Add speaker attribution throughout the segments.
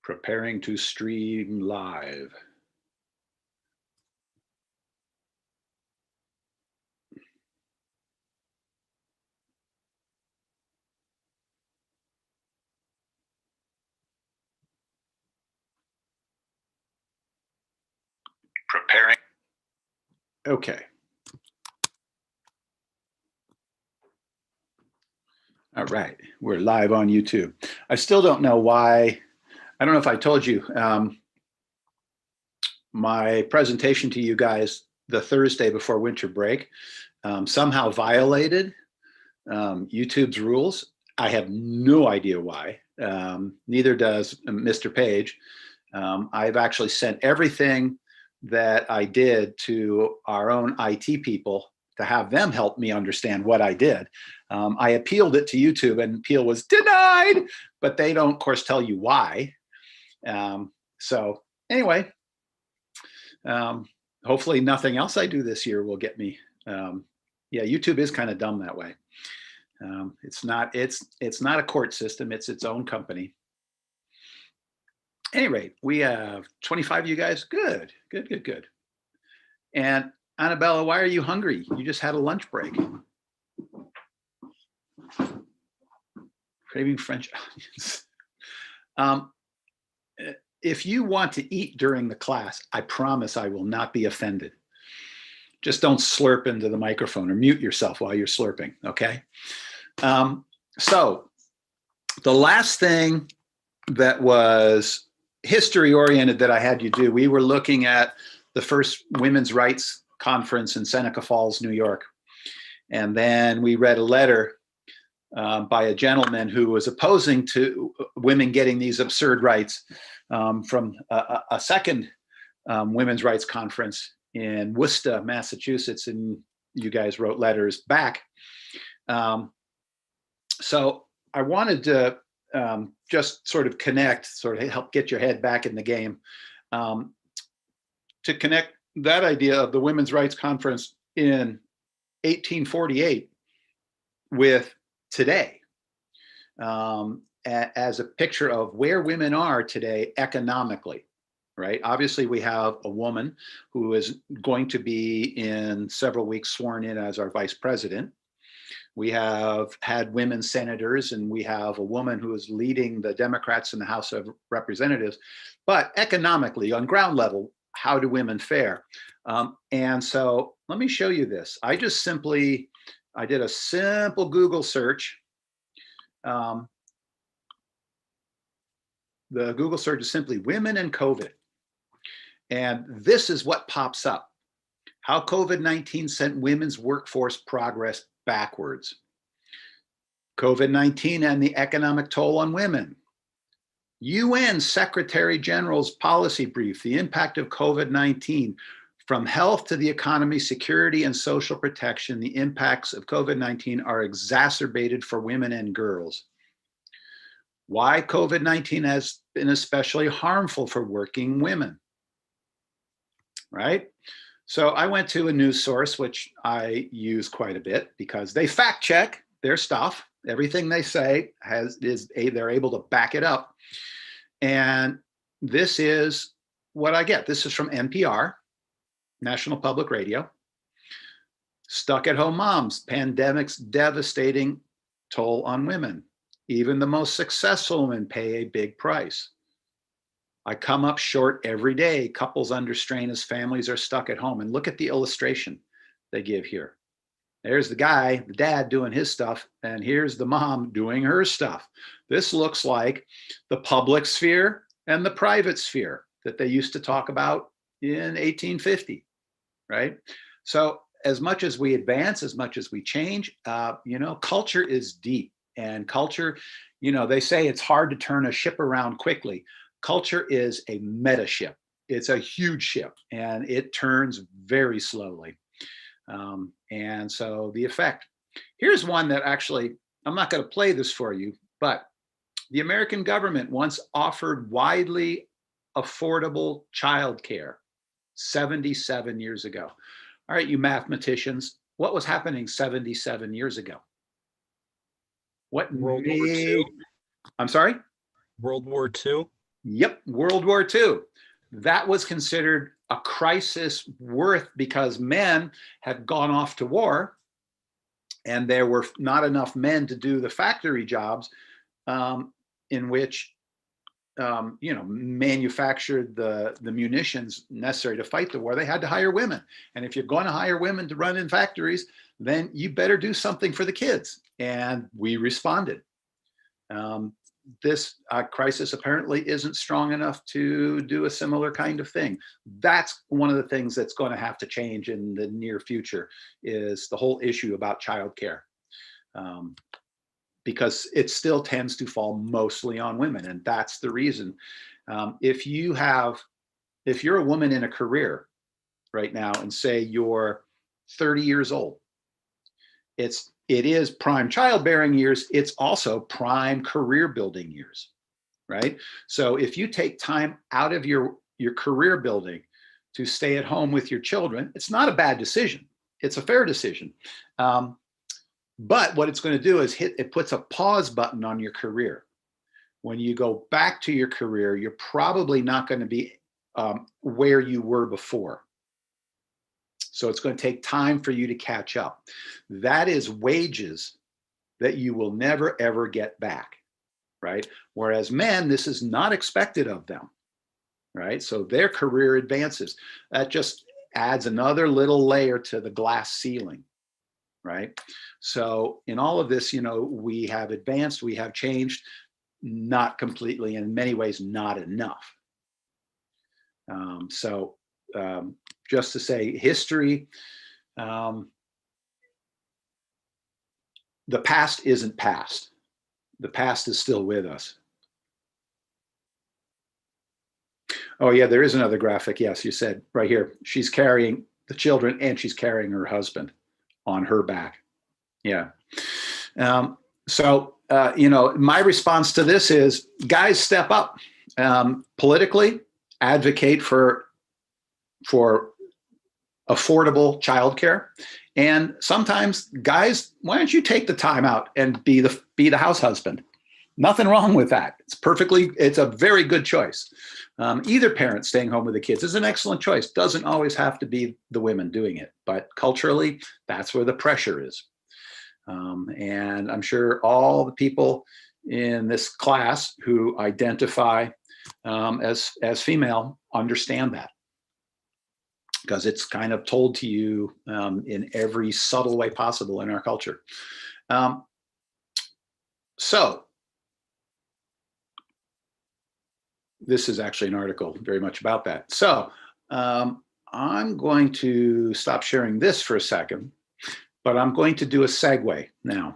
Speaker 1: Preparing to stream live. Preparing. Okay. All right, we're live on YouTube. I still don't know why. I don't know if I told you, my presentation to you guys the Thursday before winter break somehow violated YouTube's rules. I have no idea why. Neither does Mr. Page. I've actually sent everything that I did to our own IT people to have them help me understand what I did. I appealed it to YouTube and appeal was denied, but they don't, of course, tell you why. So anyway, hopefully nothing else I do this year will get me. Yeah, YouTube is kind of dumb that way. It's not a court system. It's its own company. At any rate, we have 25 of you guys. Good. And Annabella, why are you hungry? You just had a lunch break. Craving French onions. If you want to eat during the class, I promise I will not be offended. Just don't slurp into the microphone or mute yourself while you're slurping, okay? So the last thing that was history oriented that I had you do, we were looking at the first women's rights conference in Seneca Falls, New York. And then we read a letter by a gentleman who was opposing to women getting these absurd rights from a second women's rights conference in Worcester, Massachusetts, and you guys wrote letters back. So I wanted to just sort of connect, sort of help get your head back in the game, to connect that idea of the Women's Rights Conference in 1848 with today, as a picture of where women are today economically, right? Obviously, we have a woman who is going to be in several weeks sworn in as our vice president. We have had women senators, and we have a woman who is leading the Democrats in the House of Representatives. But economically, on ground level, how do women fare? And so let me show you this. I did a simple Google search. The Google search is simply women and COVID. And this is what pops up. How COVID-19 sent women's workforce progress backwards. COVID-19 and the economic toll on women. UN Secretary General's policy brief, the impact of COVID-19 from health to the economy, security, and social protection. The impacts of COVID-19 are exacerbated for women and girls. Why COVID-19 has been especially harmful for working women, right? So I went to a news source, which I use quite a bit because they fact check their stuff. Everything they say they're able to back it up. And this is what I get. This is from NPR, National Public Radio. Stuck at home moms, pandemic's devastating toll on women. Even the most successful women pay a big price. I come up short every day. Couples under strain as families are stuck at home. And look at the illustration they give here. There's the guy, the dad doing his stuff, and here's the mom doing her stuff. This looks like the public sphere and the private sphere that they used to talk about in 1850, right? So as much as we advance, as much as we change, culture is deep. And culture, they say it's hard to turn a ship around quickly. Culture is a meta ship. It's a huge ship, and it turns very slowly. And so the effect, here's one that actually, I'm not going to play this for you, but the American government once offered widely affordable childcare 77 years ago. All right, you mathematicians, what was happening 77 years ago? What
Speaker 2: World War II.
Speaker 1: I'm sorry?
Speaker 2: World War II.
Speaker 1: Yep, World War II. That was considered a crisis worth because men had gone off to war and there were not enough men to do the factory jobs in which manufactured the munitions necessary to fight the war. They had to hire women. And if you're going to hire women to run in factories, then you better do something for the kids. And we responded. This crisis apparently isn't strong enough to do a similar kind of thing. That's one of the things that's going to have to change in the near future is the whole issue about childcare. Because it still tends to fall mostly on women. And that's the reason. If you're a woman in a career right now and say you're 30 years old, it is prime childbearing years. It's also prime career building years, right? So if you take time out of your career building to stay at home with your children, it's not a bad decision. It's a fair decision. But what it's going to do is it puts a pause button on your career. When you go back to your career, you're probably not going to be where you were before. So it's going to take time for you to catch up. That is wages that you will never, ever get back, right? Whereas men, this is not expected of them, right? So their career advances. That just adds another little layer to the glass ceiling. Right. So in all of this, we have advanced, we have changed, not completely, in many ways, not enough. Just to say history, the past isn't past. The past is still with us. Oh yeah, there is another graphic. Yes, you said right here, she's carrying the children and she's carrying her husband on her back. Yeah. My response to this is, guys, step up. Politically, advocate for affordable childcare. And sometimes, guys, why don't you take the time out and be the house husband? Nothing wrong with that. It's a very good choice. Either parent staying home with the kids is an excellent choice. Doesn't always have to be the women doing it, but culturally, that's where the pressure is. And I'm sure all the people in this class who identify as female understand that, because it's kind of told to you in every subtle way possible in our culture. So this is actually an article very much about that. So I'm going to stop sharing this for a second, but I'm going to do a segue now,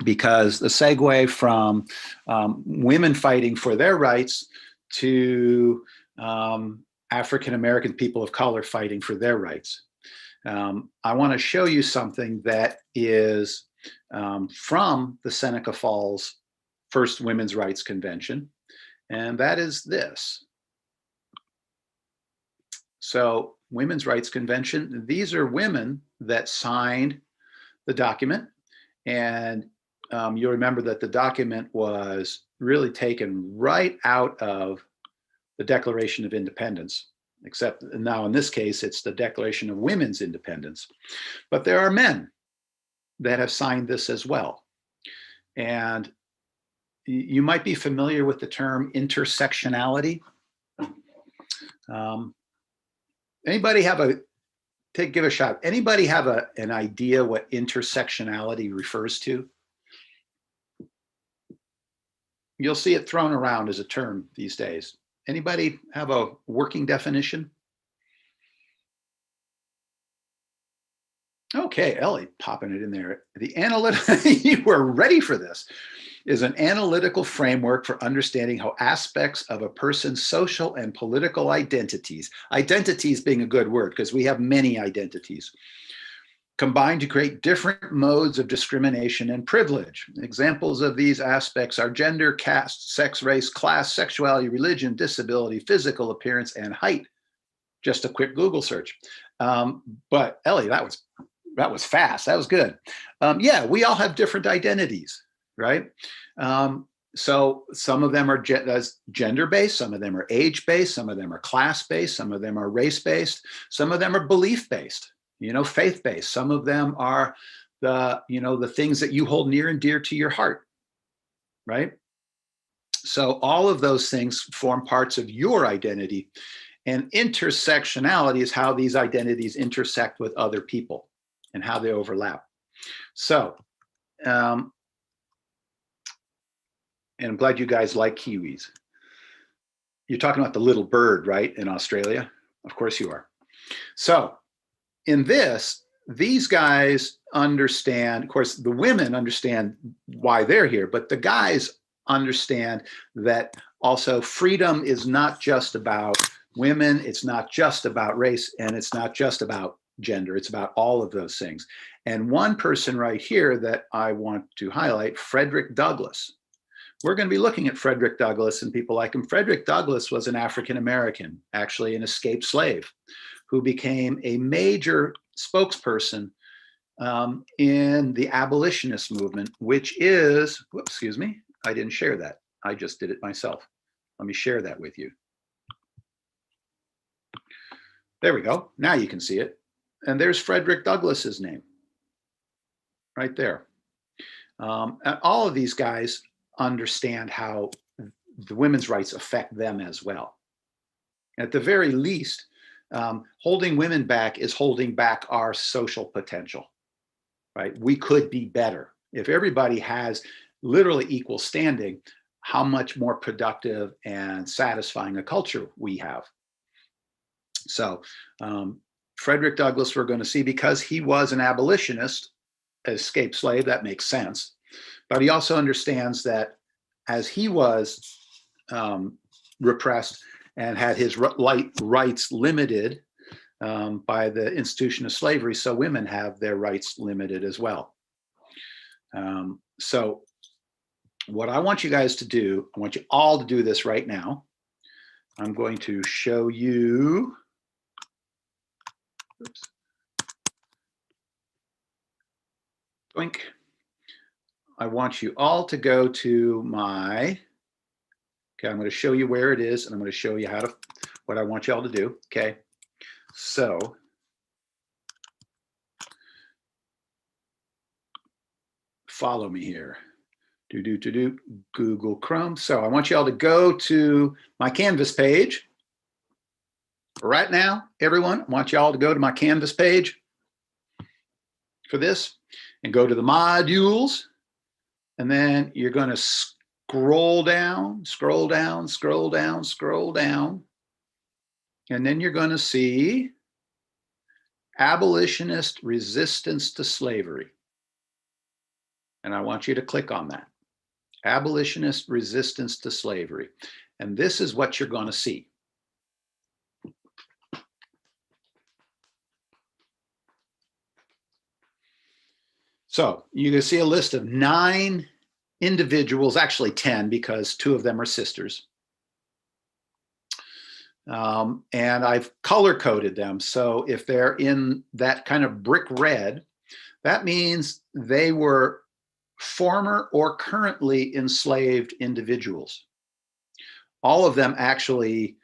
Speaker 1: because the segue from women fighting for their rights to African-American people of color fighting for their rights. I want to show you something that is from the Seneca Falls First Women's Rights Convention, and that is this. So, Women's Rights Convention, these are women that signed the document, and you'll remember that the document was really taken right out of the Declaration of Independence, except now in this case, it's the Declaration of Women's Independence. But there are men that have signed this as well. And you might be familiar with the term intersectionality. Anybody have give a shot. Anybody have an idea what intersectionality refers to? You'll see it thrown around as a term these days. Anybody have a working definition? Okay, Ellie, popping it in there. The you were ready for this. Is an analytical framework for understanding how aspects of a person's social and political identities being a good word because we have many identities, combine to create different modes of discrimination and privilege. Examples of these aspects are gender, caste, sex, race, class, sexuality, religion, disability, physical appearance, and height. Just a quick Google search. But Ellie, that was fast. That was good. Yeah, we all have different identities, right? So some of them are gender-based, some of them are age-based, some of them are class-based, some of them are race-based, some of them are belief-based, faith-based. Some of them are the things that you hold near and dear to your heart, right? So all of those things form parts of your identity, and intersectionality is how these identities intersect with other people and how they overlap. So, and I'm glad you guys like kiwis. You're talking about the little bird, right, in Australia? Of course you are. So in this, these guys understand, of course, the women understand why they're here, but the guys understand that also freedom is not just about women, it's not just about race, and it's not just about gender, it's about all of those things. And one person right here that I want to highlight, Frederick Douglass. We're going to be looking at Frederick Douglass and people like him. Frederick Douglass was an African-American, actually an escaped slave, who became a major spokesperson in the abolitionist movement, which is, whoops, excuse me, I didn't share that. I just did it myself. Let me share that with you. There we go. Now you can see it. And there's Frederick Douglass's name right there. And all of these guys understand how the women's rights affect them as well. At the very least, holding women back is holding back our social potential, right? We could be better. If everybody has literally equal standing, how much more productive and satisfying a culture we have. So Frederick Douglass, we're going to see, because he was an abolitionist, escaped slave, that makes sense. But he also understands that as he was repressed and had his rights limited by the institution of slavery, so women have their rights limited as well. So what I want you guys to do, I want you all to do this right now. I'm going to show you, oops, Doink. I want you all to go to my, okay, I'm going to show you where it is, and I'm going to show you how to, what I want you all to do, okay? So, follow me here. Google Chrome. So I want you all to go to my Canvas page. Right now, everyone, I want you all to go to my Canvas page for this and go to the modules. And then you're going to scroll down, scroll down, scroll down, scroll down. And then you're going to see abolitionist resistance to slavery. And I want you to click on that. Abolitionist resistance to slavery. And this is what you're going to see. So you can see a list of 9 individuals, actually 10, because 2 of them are sisters. And I've color coded them. So if they're in that kind of brick red, that means they were former or currently enslaved individuals. All of them actually,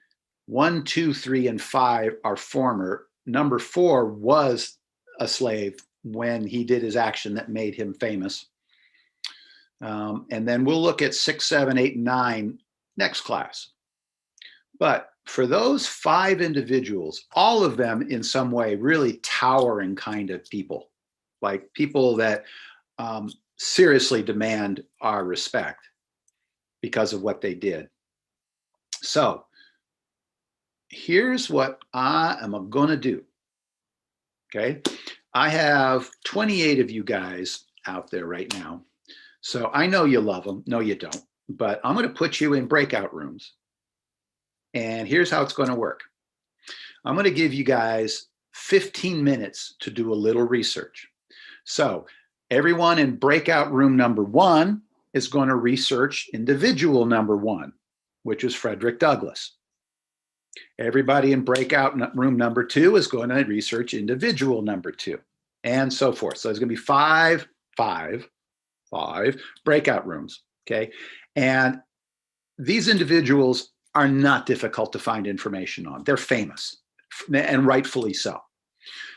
Speaker 1: 1, 2, 3, and 5 are former. Number 4 was a slave when he did his action that made him famous. And then we'll look at 6, 7, 8, and 9 next class. But for those 5 individuals, all of them in some way really towering kind of people, like people that seriously demand our respect because of what they did. So here's what I am going to do. Okay. I have 28 of you guys out there right now. So I know you love them. No, you don't. But I'm going to put you in breakout rooms. And here's how it's going to work. I'm going to give you guys 15 minutes to do a little research. So everyone in breakout room number 1 is going to research individual number 1, which is Frederick Douglass. Everybody in breakout room number 2 is going to research individual number 2, and so forth. So there's going to be 5 breakout rooms, okay? And these individuals are not difficult to find information on. They're famous, and rightfully so.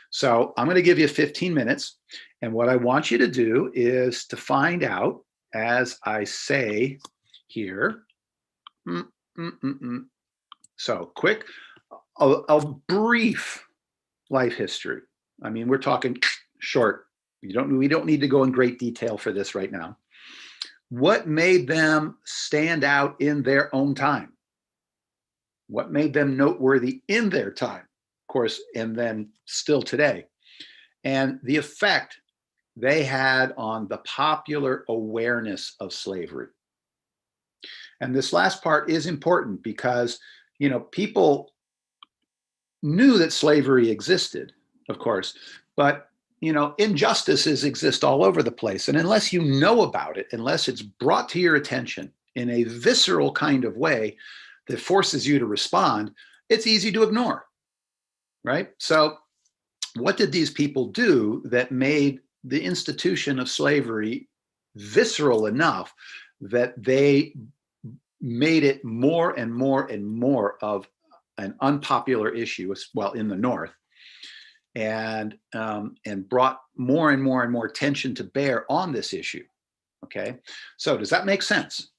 Speaker 1: So I'm going to give you 15 minutes. And what I want you to do is to find out, as I say here, so quick, a brief life history. I mean, we're talking short. We don't need to go in great detail for this right now. What made them stand out in their own time? What made them noteworthy in their time, of course, and then still today? And the effect they had on the popular awareness of slavery. And this last part is important because, people knew that slavery existed, of course, but injustices exist all over the place. And unless you know about it, unless it's brought to your attention in a visceral kind of way that forces you to respond, it's easy to ignore, right? So what did these people do that made the institution of slavery visceral enough that they made it more and more and more of an unpopular issue, well, in the North, and brought more and more and more attention to bear on this issue? Okay, so does that make sense?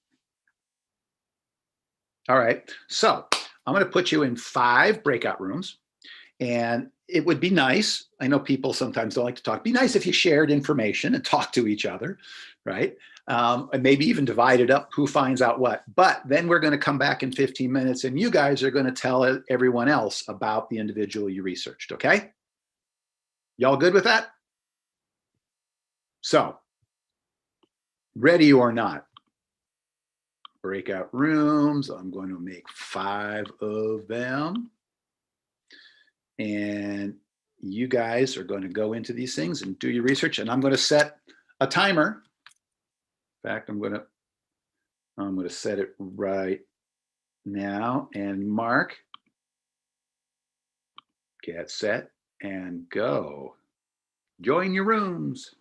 Speaker 1: All right, so I'm going to put you in 5 breakout rooms, and it would be nice. I know people sometimes don't like to talk. It'd be nice if you shared information and talked to each other, right? And maybe even divided up who finds out what. But then we're going to come back in 15 minutes, and you guys are going to tell everyone else about the individual you researched, okay? Y'all good with that? So, ready or not, breakout rooms. I'm going to make 5 of them. And you guys are going to go into these things and do your research. And I'm going to set a timer. In fact, I'm going to set it right now. And Mark, get set and go. Join your rooms.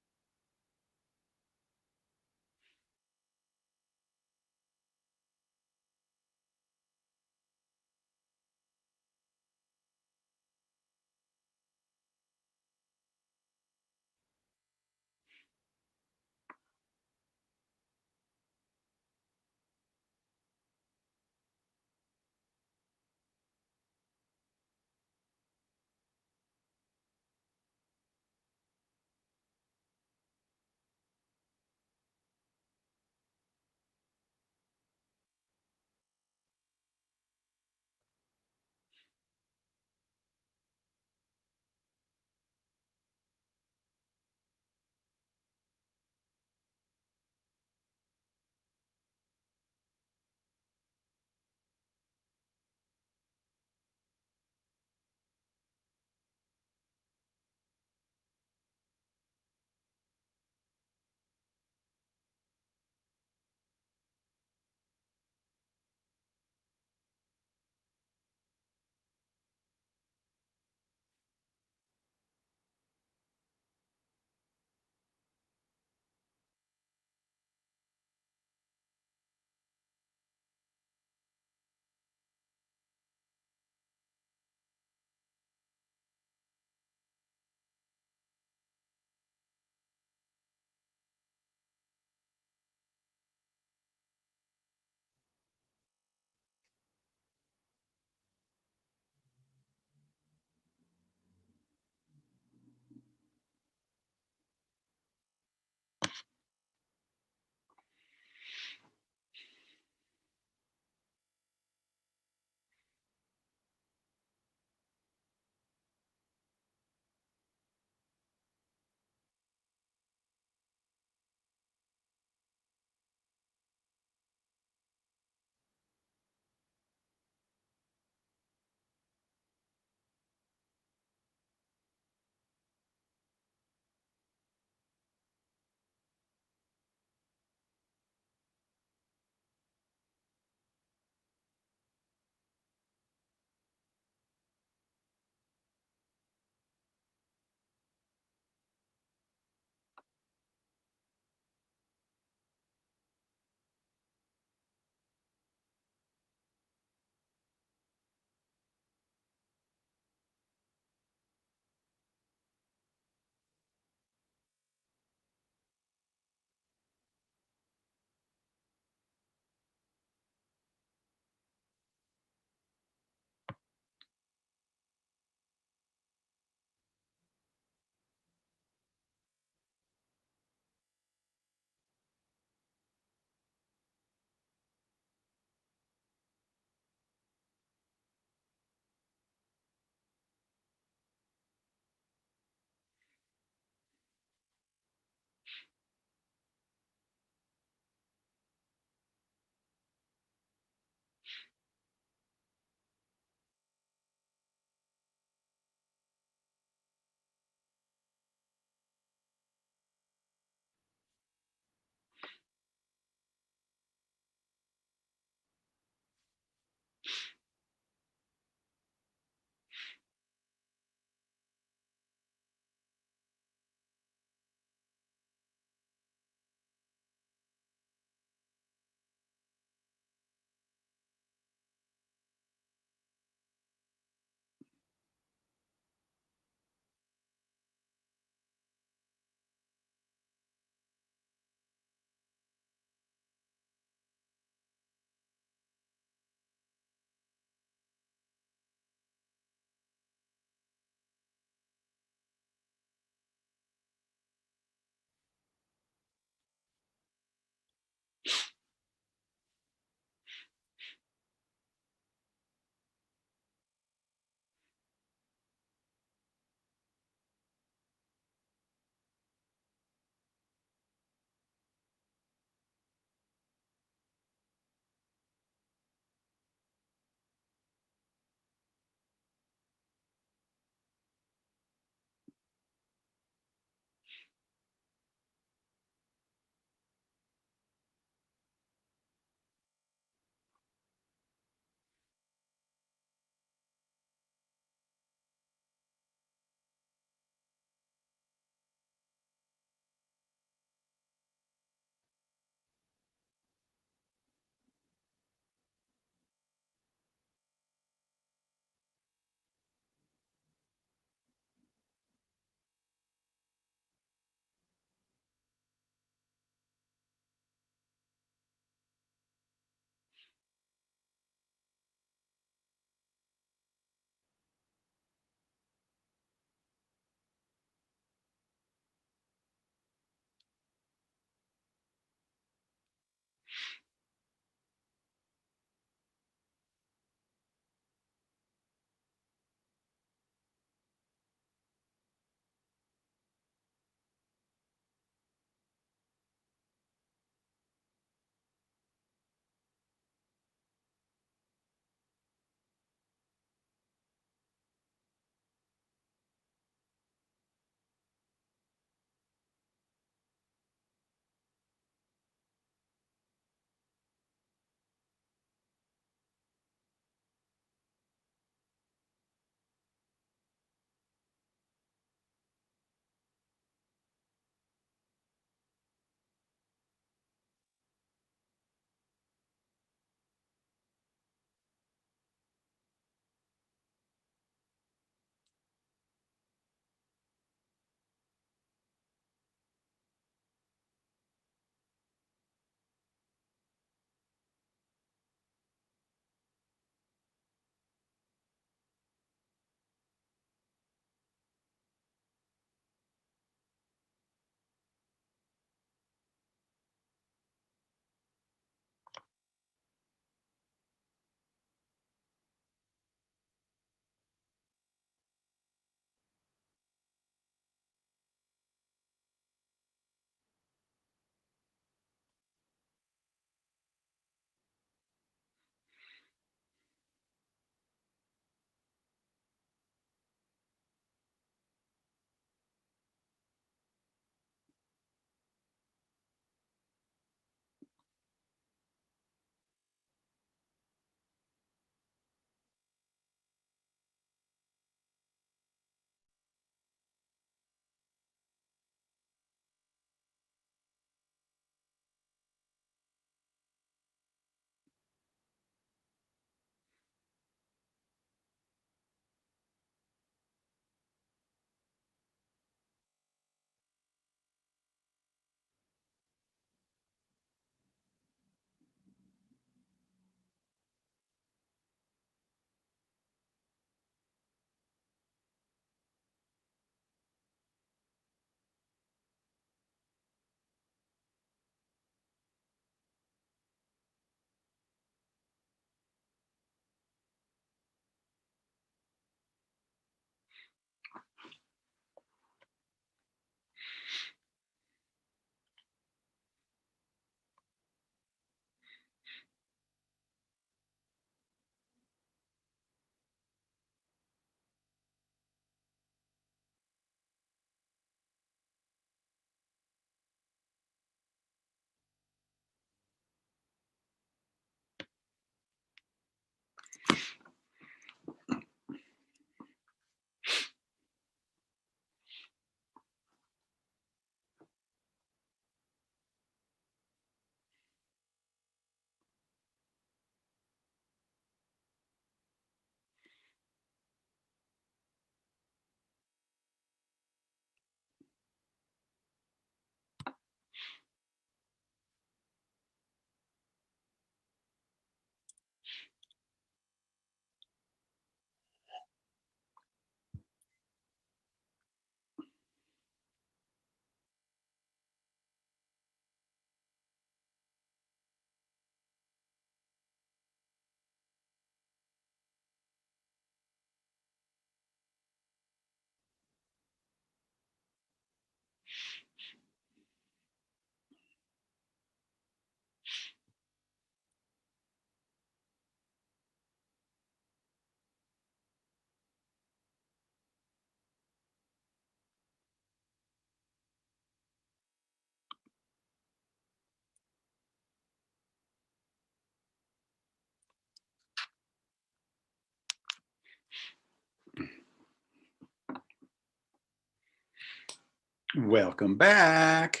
Speaker 1: Welcome back.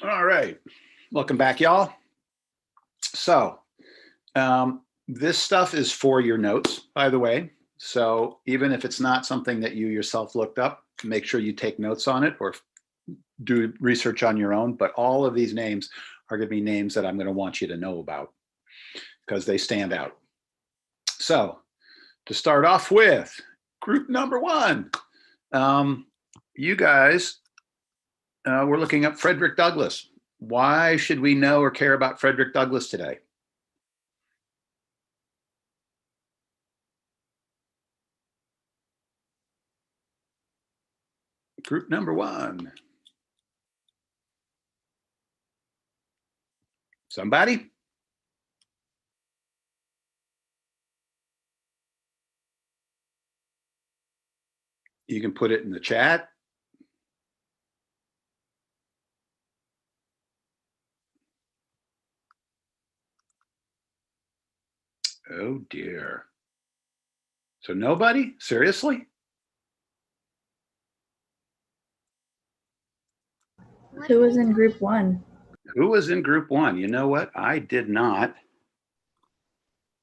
Speaker 1: All right, welcome back, y'all. So this stuff is for your notes, by the way. So even if it's not something that you yourself looked up, make sure you take notes on it or do research on your own. But all of these names are going to be names that I'm going to want you to know about because they stand out. So to start off with, group number one, you guys were looking up Frederick Douglass. Why should we know or care about Frederick Douglass today? Group number one. Somebody? You can put it in the chat. Oh dear. So nobody? Seriously?
Speaker 2: Who was in group one?
Speaker 1: Who was in group one? You know what? I did not.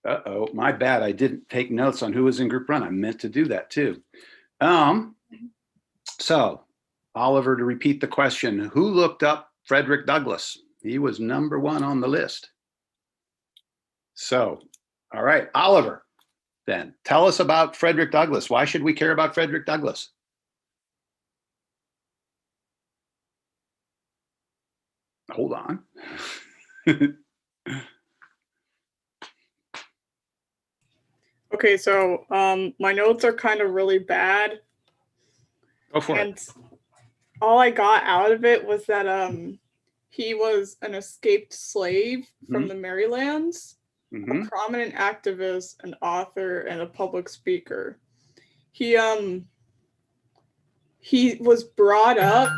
Speaker 1: Uh-oh, my bad. I didn't take notes on who was in group one. I meant to do that too. So Oliver, to repeat the question, who looked up Frederick Douglass? He was number one on the list. So, all right, Oliver, then tell us about Frederick Douglass. Why should we care about Frederick Douglass? Hold on.
Speaker 3: Okay, so my notes are kind of really bad.
Speaker 1: Go for
Speaker 3: and
Speaker 1: it.
Speaker 3: all I got out of it was that he was an escaped slave from the Marylands, a prominent activist, an author, and a public speaker. He was brought up.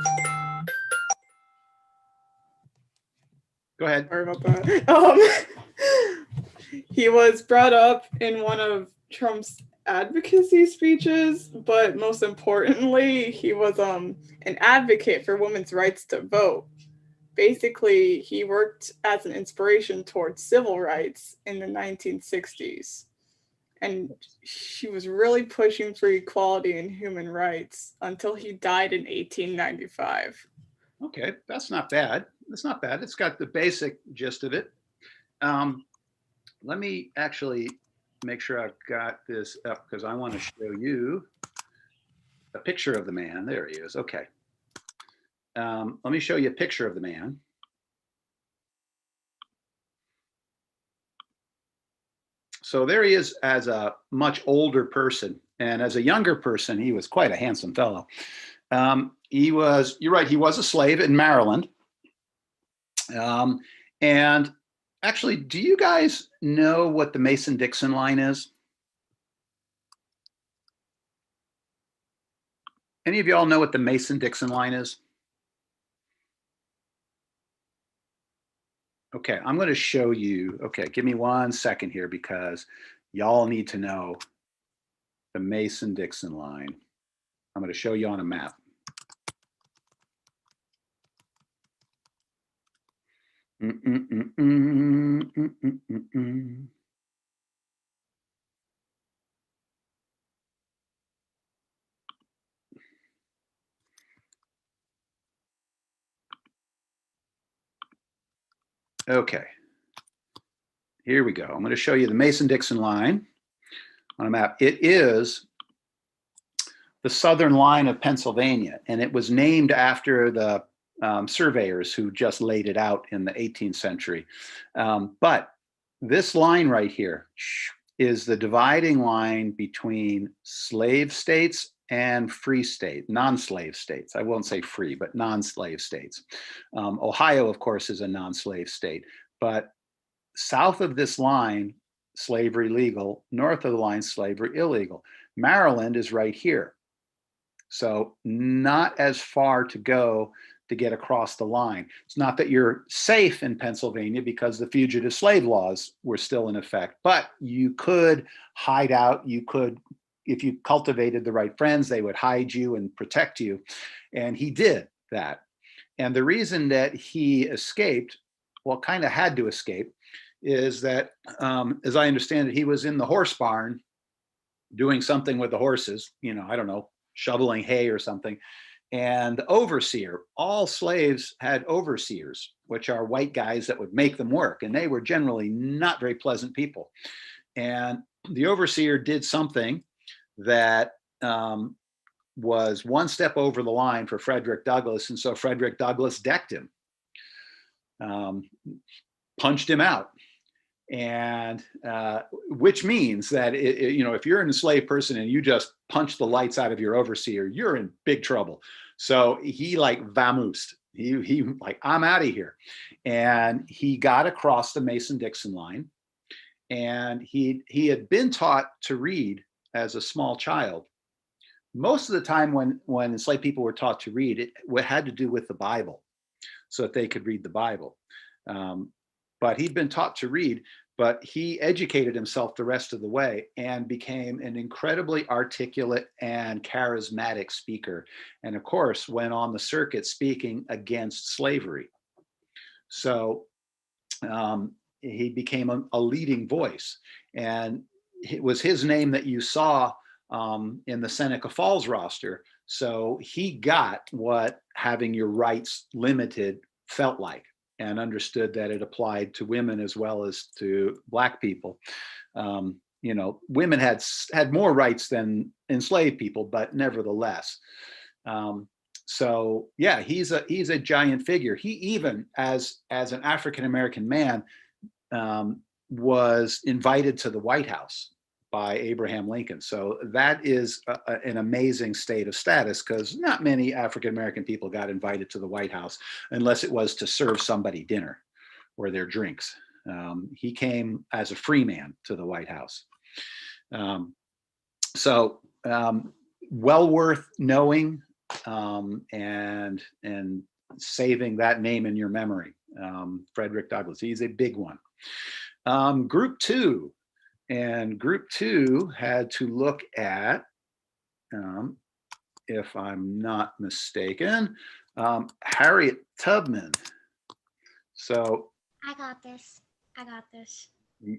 Speaker 1: Go ahead.
Speaker 3: Sorry about that. He was brought up in one of Trump's advocacy speeches, but most importantly, he was an advocate for women's rights to vote. Basically, he worked as an inspiration towards civil rights in the 1960s. And he was really pushing for equality and human rights until he died in 1895.
Speaker 1: Okay, that's not bad. That's not bad. It's got the basic gist of it. Let me actually make sure I've got this up because I want to show you a picture of the man. There he is. Okay. Let me show you a picture of the man. So there he is as a much older person. And as a younger person, he was quite a handsome fellow. You're right, he was a slave in Maryland. And actually, do you guys know what the Mason-Dixon line is? Any of y'all know what the Mason-Dixon line is? Okay, I'm going to show you. Okay, give me 1 second here because y'all need to know the Mason-Dixon line. I'm going to show you on a map. Okay, here we go. I'm going to show you the Mason-Dixon line on a map. It is the southern line of Pennsylvania, and it was named after the surveyors who just laid it out in the 18th century. But this line right here is the dividing line between slave states and free state, non-slave states. I won't say free, but non-slave states. Ohio, of course, is a non-slave state, but south of this line, slavery legal, north of the line, slavery illegal. Maryland is right here. So not as far to go to get across the line. It's not that you're safe in Pennsylvania because the fugitive slave laws were still in effect, but you could hide out. You could, if you cultivated the right friends, they would hide you and protect you. And he did that. And the reason that he escaped, well, kind of had to escape, is that, as I understand it, he was in the horse barn doing something with the horses, I don't know, shoveling hay or something. And the overseer, all slaves had overseers, which are white guys that would make them work. And they were generally not very pleasant people. And the overseer did something that was one step over the line for Frederick Douglass. And so Frederick Douglass decked him, punched him out. And which means that if you're an enslaved person and you just punch the lights out of your overseer, you're in big trouble. So he like vamoosed. He like, I'm out of here. And he got across the Mason-Dixon line. And he had been taught to read as a small child. Most of the time when enslaved people were taught to read, it had to do with the Bible, so that they could read the Bible. But he'd been taught to read, but he educated himself the rest of the way and became an incredibly articulate and charismatic speaker. And of course, went on the circuit speaking against slavery. So he became a leading voice. And it was his name that you saw in the Seneca Falls roster. So he got what having your rights limited felt like, and understood that it applied to women as well as to Black people. Women had more rights than enslaved people, but nevertheless. So yeah, he's a giant figure. He even, as an African-American man, was invited to the White House by Abraham Lincoln. So that is an amazing state of status, because not many African-American people got invited to the White House unless it was to serve somebody dinner or their drinks. He came as a free man to the White House. So well worth knowing and saving that name in your memory. Frederick Douglass, he's a big one. Group two. And group two had to look at, if I'm not mistaken, Harriet Tubman. So
Speaker 4: I got this.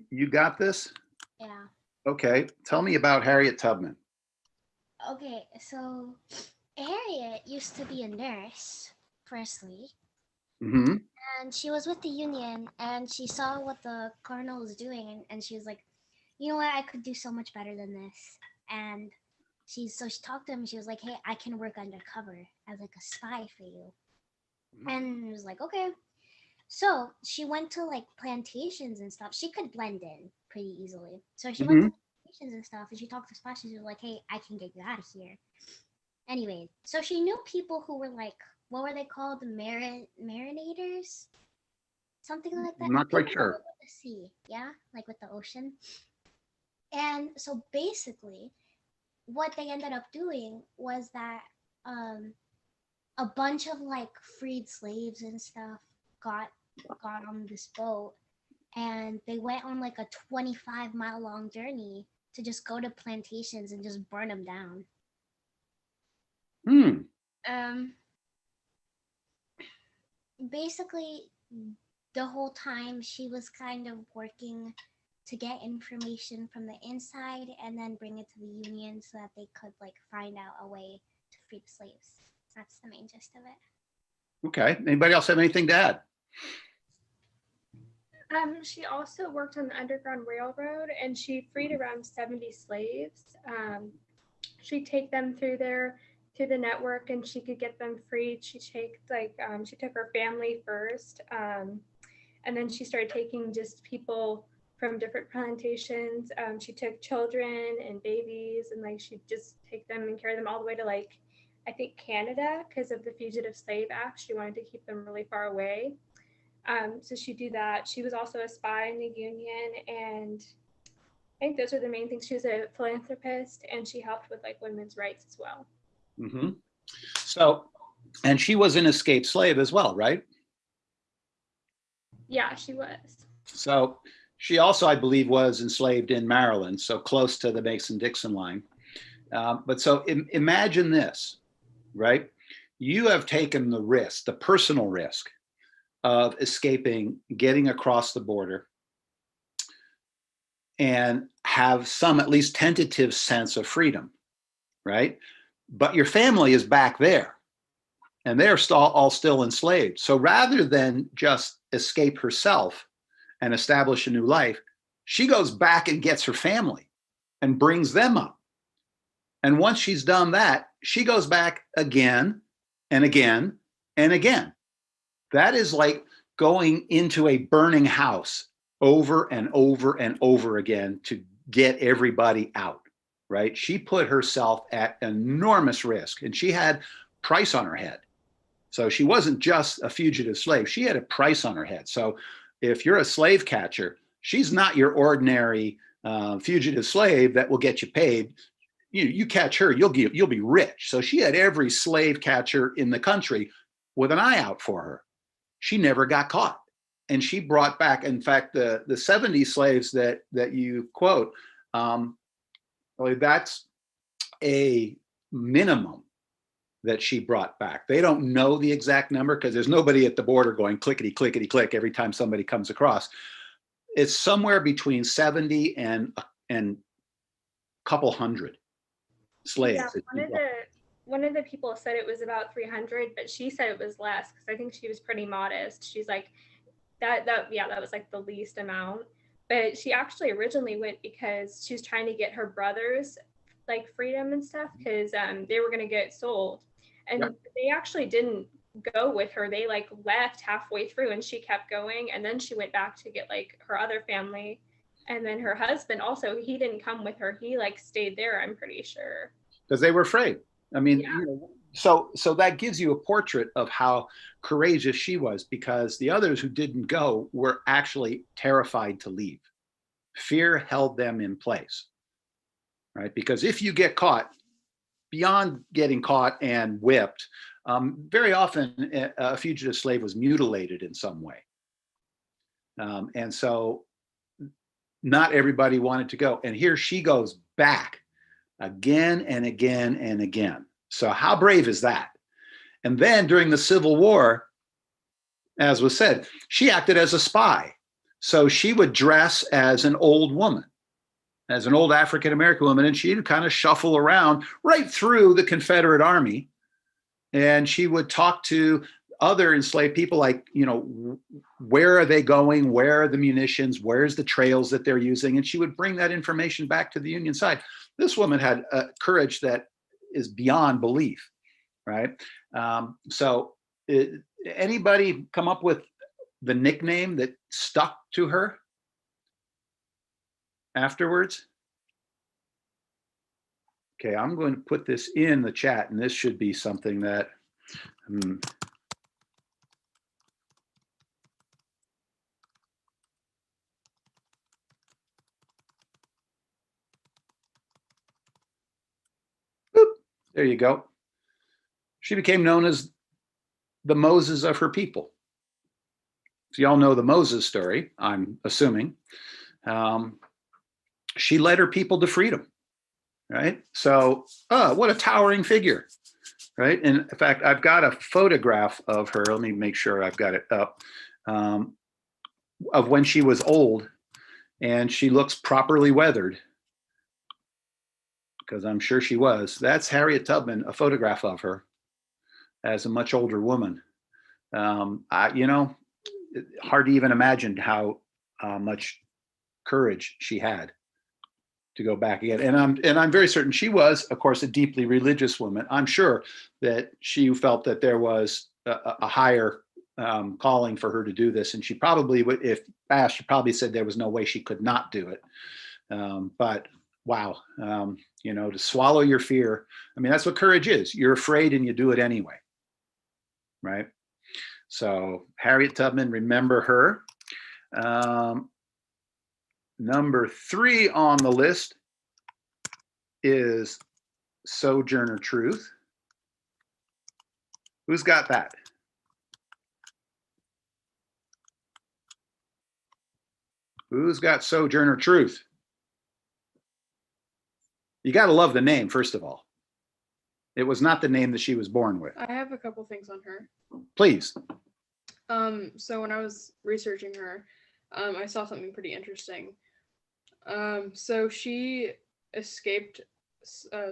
Speaker 1: You got this?
Speaker 4: Yeah.
Speaker 1: Okay, tell me about Harriet Tubman.
Speaker 4: Okay, so Harriet used to be a nurse, firstly.
Speaker 1: Mm-hmm.
Speaker 4: And she was with the Union, and she saw what the colonel was doing, and she was like, you know what, I could do so much better than this. And she talked to him, and she was like, hey, I can work undercover as like a spy for you. And he was like, okay. So she went to like plantations and stuff. She could blend in pretty easily. So she went to plantations and stuff, and she talked to spies. She was like, hey, I can get you out of here. Anyway, so she knew people who were like, what were they called? Marinators? Something like that.
Speaker 1: I'm not quite sure.
Speaker 4: With the sea, yeah? Like with the ocean. And so basically, what they ended up doing was that a bunch of like freed slaves and stuff got on this boat, and they went on like a 25-mile long journey to just go to plantations and just burn them down. Basically, the whole time she was kind of working to get information from the inside and then bring it to the Union so that they could like find out a way to free the slaves. That's the main gist of it.
Speaker 1: Okay. Anybody else have anything to add?
Speaker 5: She also worked on the Underground Railroad, and she freed around 70 slaves. She'd take them through the network, and she could get them freed. She took her family first, and then she started taking just people from different plantations. She took children and babies, and like she'd just take them and carry them all the way to like, I think Canada, because of the Fugitive Slave Act. She wanted to keep them really far away. So she'd do that. She was also a spy in the Union, and I think those are the main things. She was a philanthropist, and she helped with like women's rights as well.
Speaker 1: Mm-hmm. So And she was an escaped slave as well, right?
Speaker 5: Yeah, she was.
Speaker 1: So she also, I believe, was enslaved in Maryland, so close to the Mason-Dixon line. But so imagine this, right? You have taken the risk, the personal risk of escaping, getting across the border, and have some at least tentative sense of freedom, right? But your family is back there and they're all still enslaved. So rather than just escape herself and establish a new life, she goes back and gets her family and brings them up. And once she's done that, she goes back again and again and again. That is like going into a burning house over and over and over again to get everybody out, right? She put herself at enormous risk, and she had price on her head. So she wasn't just a fugitive slave. She had a price on her head. So if you're a slave catcher, she's not your ordinary fugitive slave that will get you paid. You catch her, you'll be rich. So she had every slave catcher in the country with an eye out for her. She never got caught. And she brought back, in fact, the 70 slaves that you quote, that's a minimum that she brought back. They don't know the exact number because there's nobody at the border going clickety, clickety, click every time somebody comes across. It's somewhere between 70 and a couple hundred slaves.
Speaker 5: Yeah, one of the people said it was about 300, but she said it was less because I think she was pretty modest. She's like, that was like the least amount. But she actually originally went because she was trying to get her brothers like freedom and stuff because they were going to get sold. And they actually didn't go with her. They like left halfway through and she kept going. And then she went back to get like her other family. And then her husband also, he didn't come with her. He like stayed there, I'm pretty sure.
Speaker 1: Because they were afraid. I mean, so that gives you a portrait of how courageous she was, because the others who didn't go were actually terrified to leave. Fear held them in place, right? Because if you get caught, beyond getting caught and whipped, very often a fugitive slave was mutilated in some way. And so not everybody wanted to go. And here she goes back again and again and again. So how brave is that? And then during the Civil War, as was said, she acted as a spy. So she would dress as an old woman, as an old African-American woman, and she'd kind of shuffle around right through the Confederate Army. And she would talk to other enslaved people like, where are they going? Where are the munitions? Where's the trails that they're using? And she would bring that information back to the Union side. This woman had courage that is beyond belief, right? Anybody come up with the nickname that stuck to her afterwards? Okay, I'm going to put this in the chat, and this should be something that there you go. She became known as the Moses of her people. So y'all know the Moses story, I'm assuming. She led her people to freedom, right? So, what a towering figure, right? And in fact, I've got a photograph of her. Let me make sure I've got it up, of when she was old, and she looks properly weathered, because I'm sure she was. That's Harriet Tubman, a photograph of her as a much older woman. Hard to even imagine how much courage she had to go back again. And I'm very certain she was, of course, a deeply religious woman. I'm sure that she felt that there was a higher calling for her to do this. And she probably would, if asked, she probably said there was no way she could not do it. But wow, to swallow your fear. I mean, that's what courage is. You're afraid and you do it anyway, right? So Harriet Tubman, remember her. Number 3 on the list is Sojourner Truth. Who's got that? Who's got Sojourner Truth? You got to love the name, first of all. It was not the name that she was born with.
Speaker 6: I have a couple things on her.
Speaker 1: Please.
Speaker 6: So when I was researching her, I saw something pretty interesting. So she escaped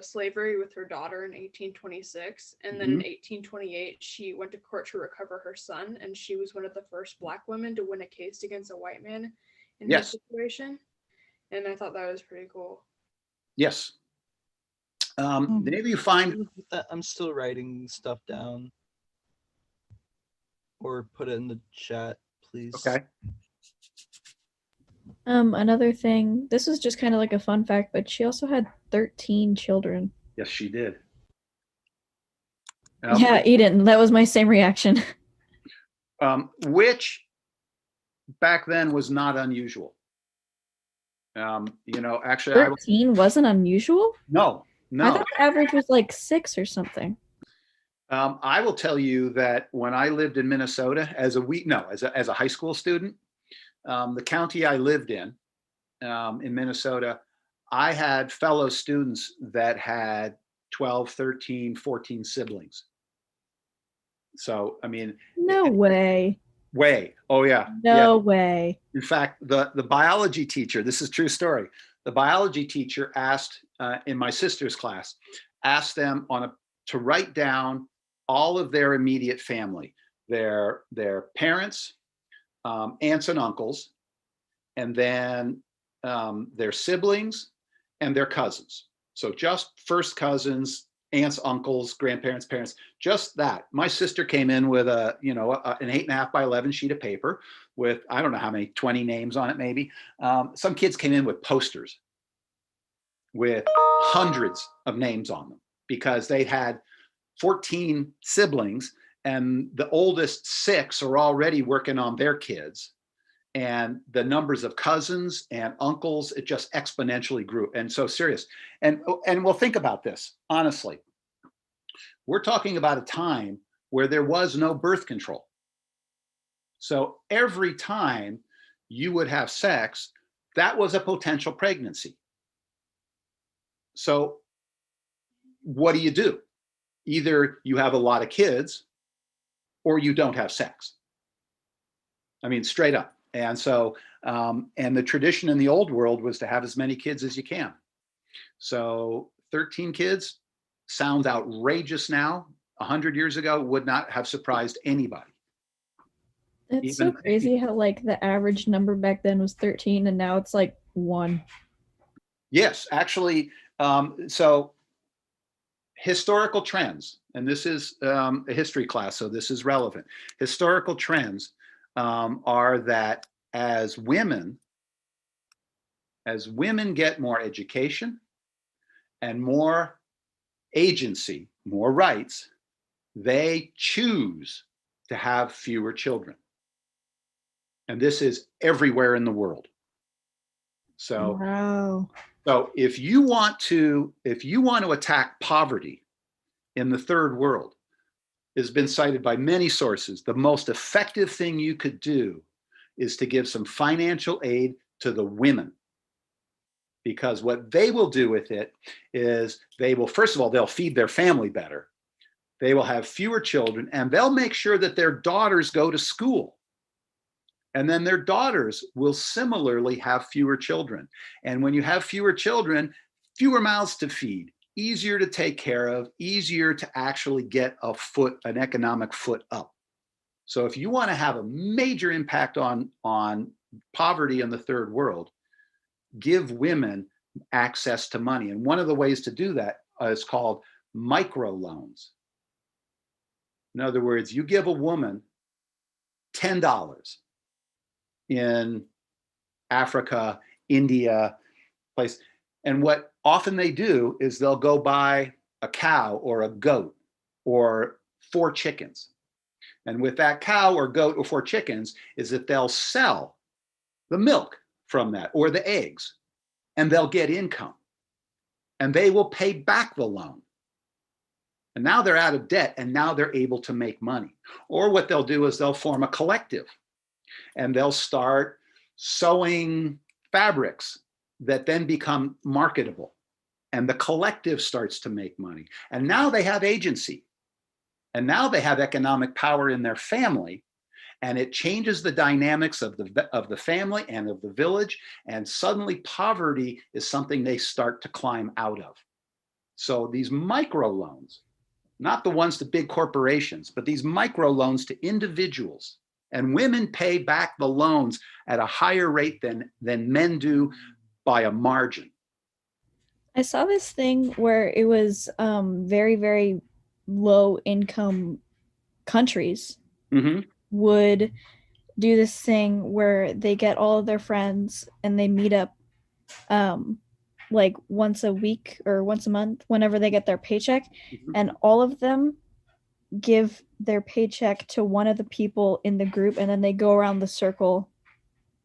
Speaker 6: slavery with her daughter in 1826, and then in 1828 she went to court to recover her son, and she was one of the first Black women to win a case against a white man in
Speaker 1: Yes.
Speaker 6: this situation, and I thought that was pretty cool.
Speaker 1: Yes. Maybe you find,
Speaker 7: I'm still writing stuff down. Or put it in the chat, please.
Speaker 1: okay.
Speaker 2: Another thing, this is just kind of like a fun fact, but she also had 13 children.
Speaker 1: Yes, she did.
Speaker 2: Yeah, Eden, that was my same reaction.
Speaker 1: Which back then was not unusual. Actually,
Speaker 2: 13 wasn't unusual?
Speaker 1: no.
Speaker 2: I thought the average was like 6 or something.
Speaker 1: I will tell you that when I lived in Minnesota as a high school student, the county I lived in Minnesota, I had fellow students that had 12, 13, 14 siblings. So, I mean,
Speaker 2: No way.
Speaker 1: way. Oh, yeah.
Speaker 2: No way.
Speaker 1: In fact, the biology teacher, this is a true story. The biology teacher asked in my sister's class, asked them to write down all of their immediate family, their parents, aunts and uncles, and then their siblings and their cousins. So just first cousins, aunts, uncles, grandparents, parents, just that. My sister came in with an 8.5 by 11 sheet of paper with, I don't know how many, 20 names on it maybe. Some kids came in with posters with hundreds of names on them because they had 14 siblings and the oldest 6 are already working on their kids. And the numbers of cousins and uncles, it just exponentially grew. And so serious. And we'll think about this, honestly. We're talking about a time where there was no birth control. So every time you would have sex, that was a potential pregnancy. So what do? Either you have a lot of kids or you don't have sex. I mean, straight up. And so, and the tradition in the old world was to have as many kids as you can. So 13 kids sounds outrageous now. 100 years ago would not have surprised anybody.
Speaker 2: It's so crazy how like the average number back then was 13 and now it's like 1.
Speaker 1: Yes, actually. So historical trends, and this is a history class, so this is relevant. Historical trends are that as women get more education and more agency, more rights, they choose to have fewer children. And this is everywhere in the world. So,
Speaker 2: wow.
Speaker 1: So if you want to attack poverty in the third world, has been cited by many sources. The most effective thing you could do is to give some financial aid to the women. Because what they will do with it is first of all, they'll feed their family better. They will have fewer children and they'll make sure that their daughters go to school. And then their daughters will similarly have fewer children. And when you have fewer children, fewer mouths to feed, easier to take care of, easier to actually get an economic foot up. So if you want to have a major impact on poverty in the third world, give women access to money. And one of the ways to do that is called microloans. In other words, you give a woman $10 in Africa, India, place. And what often they do is they'll go buy a cow or a goat or 4 chickens. And with that cow or goat or 4 chickens is that they'll sell the milk from that or the eggs and they'll get income and they will pay back the loan. And now they're out of debt, and now they're able to make money. Or what they'll do is they'll form a collective, and they'll start sewing fabrics that then become marketable. And the collective starts to make money. And now they have agency. And now they have economic power in their family. And it changes the dynamics of the family and of the village. And suddenly poverty is something they start to climb out of. So these micro loans, not the ones to big corporations, but these micro loans to individuals. And women pay back the loans at a higher rate than men do by a margin.
Speaker 2: I saw this thing where it was very, very low income countries would do this thing where they get all of their friends and they meet up like once a week or once a month whenever they get their paycheck, and all of them give their paycheck to one of the people in the group, and then they go around the circle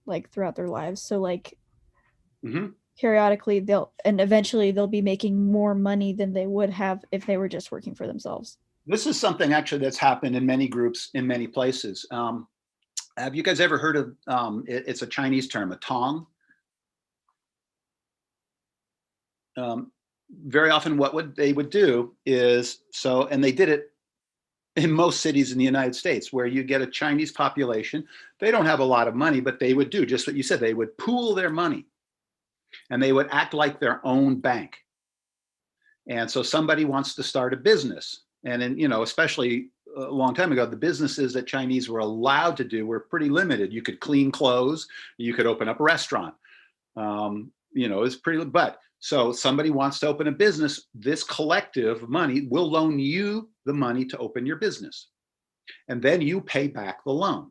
Speaker 2: like throughout their lives. So like periodically eventually they'll be making more money than they would have if they were just working for themselves.
Speaker 1: This is something actually that's happened in many groups in many places. Have you guys ever heard of, it's a Chinese term, a tong? Very often what they would do is, and they did it in most cities in the United States, where you get a Chinese population. They don't have a lot of money, but they would do just what you said. They would pool their money and they would act like their own bank. And so somebody wants to start a business. And then, especially a long time ago, the businesses that Chinese were allowed to do were pretty limited. You could clean clothes, you could open up a restaurant. It's pretty, but so somebody wants to open a business, this collective of money will loan you the money to open your business. And then you pay back the loan.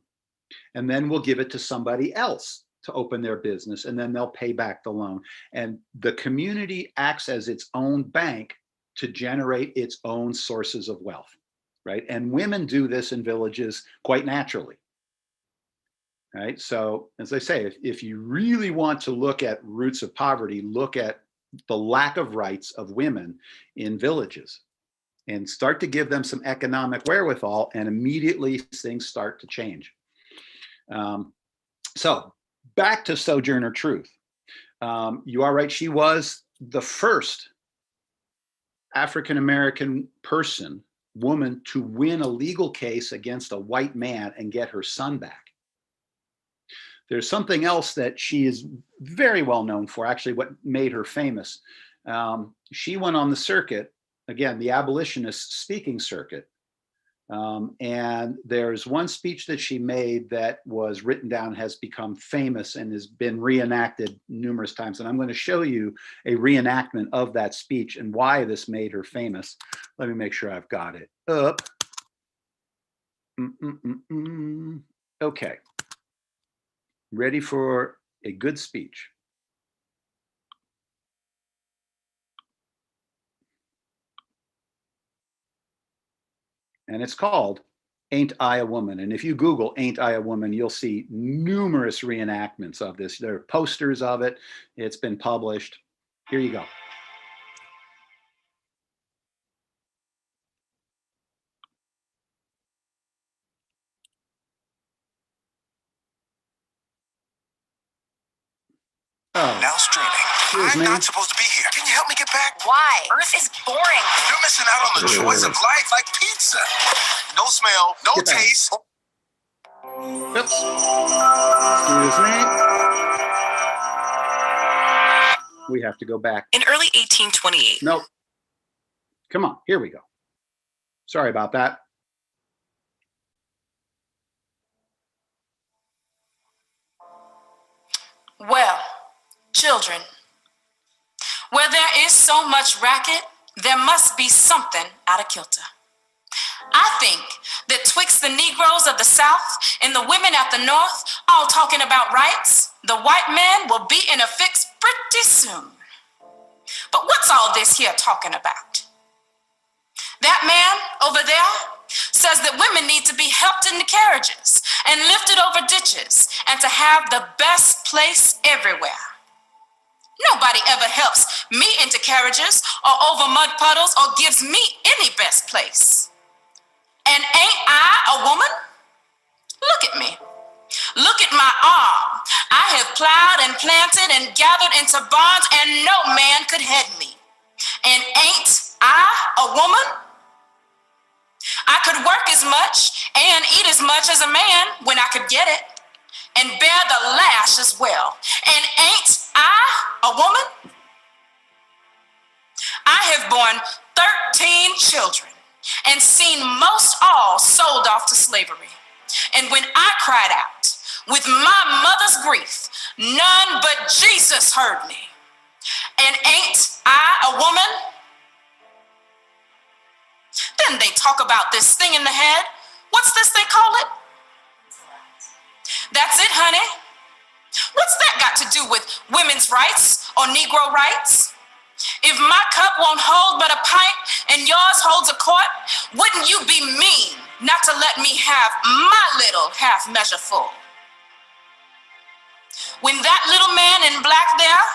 Speaker 1: And then we'll give it to somebody else to open their business, and then they'll pay back the loan. And the community acts as its own bank to generate its own sources of wealth, right? And women do this in villages quite naturally. Right. So as I say, if you really want to look at roots of poverty, look at the lack of rights of women in villages and start to give them some economic wherewithal, and immediately things start to change. So back to Sojourner Truth. You are right. She was the first African-American woman to win a legal case against a white man and get her son back. There's something else that she is very well known for, actually what made her famous. She went on the circuit, again, the abolitionist speaking circuit. And there's one speech that she made that was written down, has become famous, and has been reenacted numerous times. And I'm going to show you a reenactment of that speech and why this made her famous. Let me make sure I've got it up. Okay. Ready for a good speech. And it's called Ain't I a Woman? And if you Google Ain't I a Woman, you'll see numerous reenactments of this. There are posters of it. It's been published. Here you go. Oh.
Speaker 8: Now streaming. I'm not supposed to be here. Can you help me get back?
Speaker 9: Why? Earth is boring.
Speaker 8: You're missing out on the joys of life, like pizza. No smell, no taste.
Speaker 1: Oops. Excuse me. We have to go back.
Speaker 9: In early 1828.
Speaker 1: Nope. Come on, here we go. Sorry about that.
Speaker 10: Well, children, where there is so much racket, there must be something out of kilter. I think that twixt the Negroes of the South and the women at the North all talking about rights, the white man will be in a fix pretty soon. But what's all this here talking about? That man over there says that women need to be helped in the carriages and lifted over ditches and to have the best place everywhere. Nobody ever helps me into carriages or over mud puddles or gives me any best place. And ain't I a woman? Look at me. Look at my arm. I have plowed and planted and gathered into barns, and no man could head me. And ain't I a woman? I could work as much and eat as much as a man when I could get it, and bear the lash as well. And ain't I a woman? I have borne 13 children and seen most all sold off to slavery. And when I cried out with my mother's grief, none but Jesus heard me. And ain't I a woman? Then they talk about this thing in the head. What's this they call it? That's it, honey. What's that got to do with women's rights or Negro rights? If my cup won't hold but a pint and yours holds a quart, wouldn't you be mean not to let me have my little half measure full? When that little man in black there,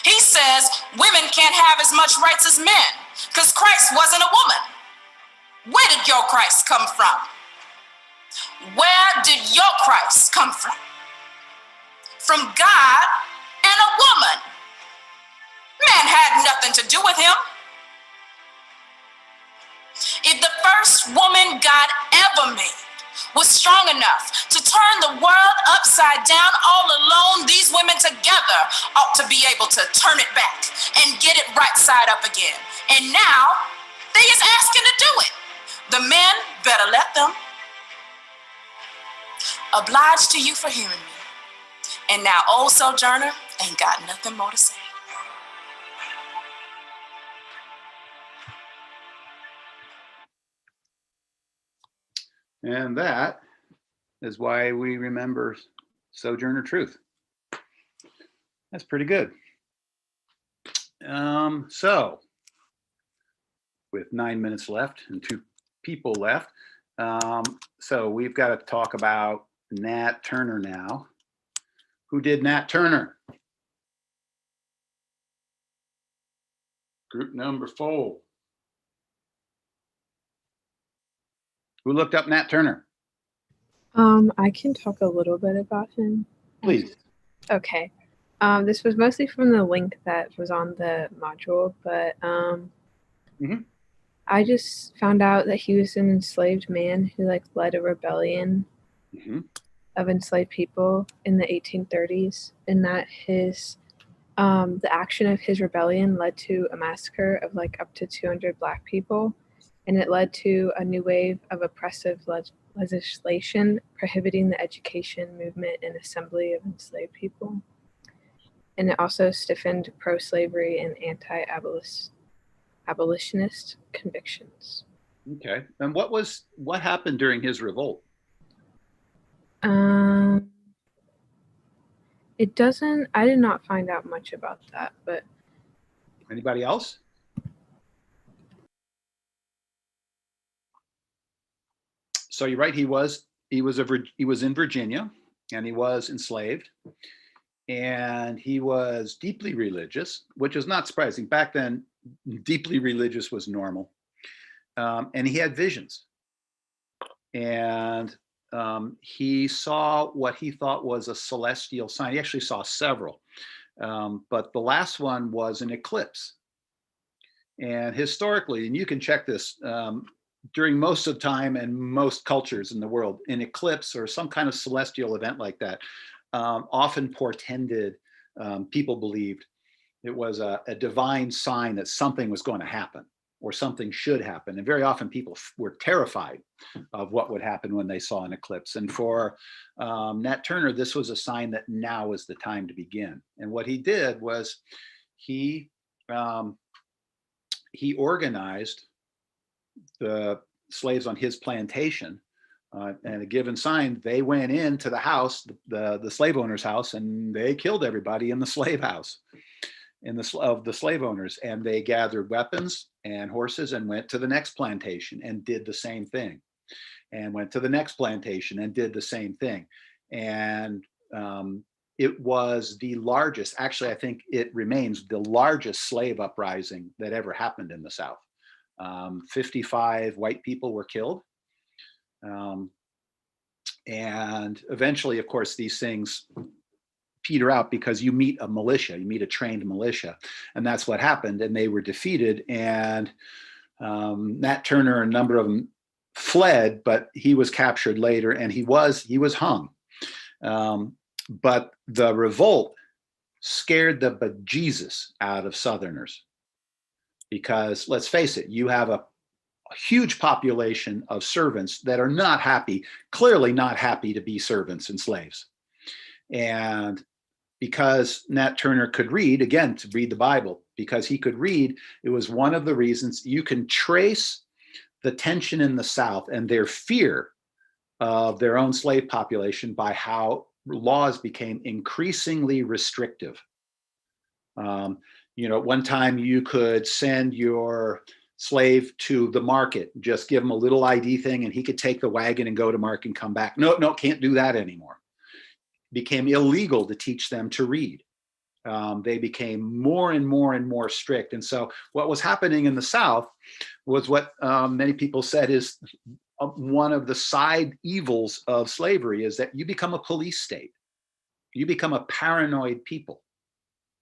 Speaker 10: he says women can't have as much rights as men because Christ wasn't a woman. Where did your Christ come from? Where did your Christ come from? From God and a woman. Man had nothing to do with him. If the first woman God ever made was strong enough to turn the world upside down all alone, these women together ought to be able to turn it back and get it right side up again. And now they is asking to do it. The men better let them. Obliged to you for hearing me. And now old Sojourner ain't got nothing more to say.
Speaker 1: And that is why we remember Sojourner Truth. That's pretty good. So, with 9 minutes left and 2 people left, so we've got to talk about Nat Turner now. Who did Nat Turner? Group number 4. Who looked up Nat Turner?
Speaker 11: I can talk a little bit about him.
Speaker 1: Please.
Speaker 11: Okay. This was mostly from the link that was on the module, but I just found out that he was an enslaved man who led a rebellion of enslaved people in the 1830s, and that his the action of his rebellion led to a massacre of up to 200 Black people, and it led to a new wave of oppressive legislation prohibiting the education, movement, and assembly of enslaved people. And it also stiffened pro-slavery and anti-abolitionist convictions.
Speaker 1: Okay. And what happened during his revolt?
Speaker 11: I did not find out much about that, but.
Speaker 1: Anybody else? So you're right. He was in Virginia, and he was enslaved, and he was deeply religious, which is not surprising. Back then, deeply religious was normal, and he had visions, and he saw what he thought was a celestial sign. He actually saw several, but the last one was an eclipse. And historically, and you can check this, during most of time and most cultures in the world, an eclipse or some kind of celestial event like that often portended, people believed it was a divine sign that something was going to happen or something should happen. And very often people were terrified of what would happen when they saw an eclipse. And for Nat Turner, this was a sign that now is the time to begin. And what he did was he organized the slaves on his plantation, and a given sign, they went into the house, the slave owner's house, and they killed everybody in the slave house, of the slave owners. And they gathered weapons and horses and went to the next plantation and did the same thing, and went to the next plantation and did the same thing. And it was the largest, actually, I think it remains the largest slave uprising that ever happened in the South. 55 white people were killed. And eventually, of course, these things peter out because you meet a militia, you meet a trained militia. And that's what happened. And they were defeated. And Nat Turner, a number of them fled, but he was captured later and he was hung. But the revolt scared the bejesus out of Southerners because, let's face it, you have a huge population of servants that are not happy, clearly not happy to be servants and slaves. And because Nat Turner could read, again, to read the Bible, because he could read, it was one of the reasons you can trace the tension in the South and their fear of their own slave population by how laws became increasingly restrictive. One time you could send your slave to the market, just give him a little ID thing and he could take the wagon and go to market and come back. No, can't do that anymore. It became illegal to teach them to read. They became more and more and more strict. And so what was happening in the South was what many people said is one of the side evils of slavery is that you become a police state. You become a paranoid people.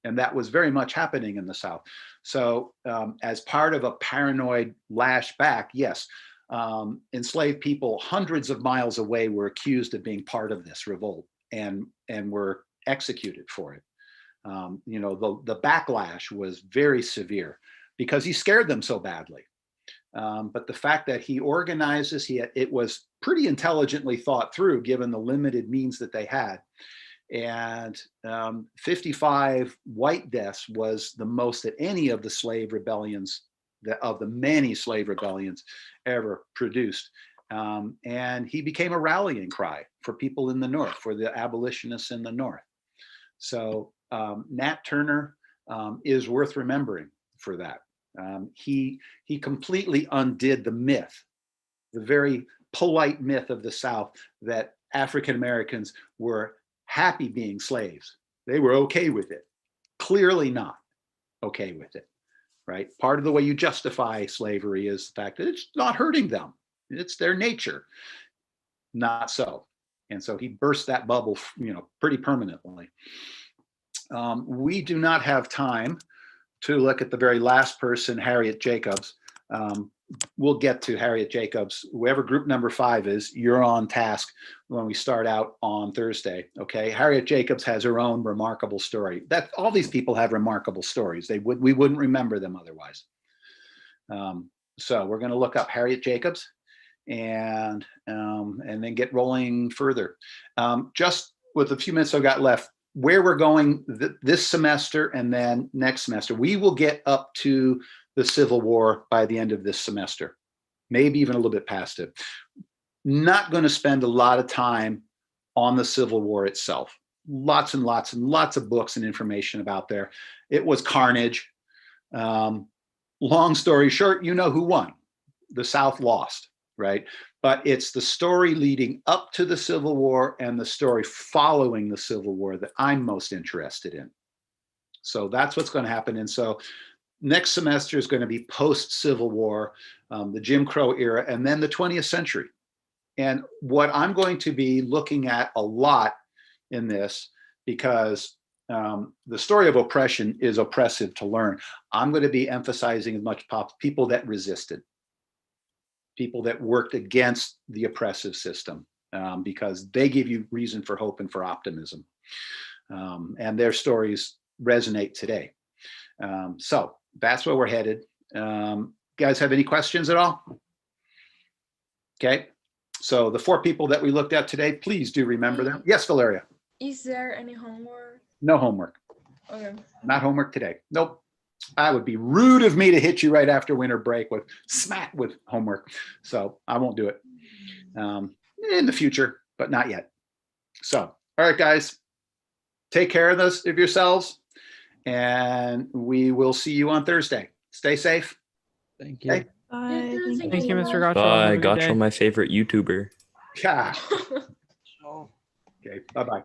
Speaker 1: And that was very much happening in the South. So as part of a paranoid lash back, yes, enslaved people hundreds of miles away were accused of being part of this revolt and were executed for it. The backlash was very severe because he scared them so badly. But the fact that he organizes, it was pretty intelligently thought through given the limited means that they had. And 55 white deaths was the most that any of the slave rebellions, of the many slave rebellions ever produced. And he became a rallying cry for people in the North, for the abolitionists in the North. So Nat Turner is worth remembering for that. He completely undid the myth, the very polite myth of the South that African Americans were happy being slaves. They were okay with it. Clearly not okay with it, right? Part of the way you justify slavery is the fact that it's not hurting them. It's their nature. Not so. And so he burst that bubble, pretty permanently. We do not have time to look at the very last person, Harriet Jacobs. We'll get to Harriet Jacobs. Whoever group number 5 is, you're on task when we start out on Thursday. Okay, Harriet Jacobs has her own remarkable story. That all these people have remarkable stories. We wouldn't remember them otherwise. So we're going to look up Harriet Jacobs and then get rolling further. Just with a few minutes I've got left, where we're going this semester and then next semester, we will get up to the Civil War by the end of this semester, maybe even a little bit past it. Not going to spend a lot of time on the Civil War itself. Lots and lots and lots of books and information about there. It was carnage. Long story short, you know who won. The South lost, right? But it's the story leading up to the Civil War and the story following the Civil War that I'm most interested in. So that's what's going to happen. And so next semester is going to be post-Civil War, the Jim Crow era, and then the 20th century. And what I'm going to be looking at a lot in this, because the story of oppression is oppressive to learn, I'm going to be emphasizing as much people that resisted, people that worked against the oppressive system, because they give you reason for hope and for optimism. And their stories resonate today. So that's where we're headed. Guys have any questions at all? Okay. So the 4 people that we looked at today, please do remember them. Yes, Valeria.
Speaker 6: Is there any homework?
Speaker 1: No homework.
Speaker 6: Okay.
Speaker 1: Not homework today. Nope. I would be rude of me to hit you right after winter break with smack with homework. So I won't do it in the future, but not yet. So, all right, guys, take care of yourselves. And we will see you on Thursday. Stay safe.
Speaker 7: Thank you.
Speaker 1: Okay?
Speaker 2: Bye.
Speaker 12: Thank you, Mr. Gotcho.
Speaker 13: Bye,
Speaker 12: Have a good day.
Speaker 13: Gotcho, my favorite YouTuber.
Speaker 1: Yeah. Okay. Bye-bye.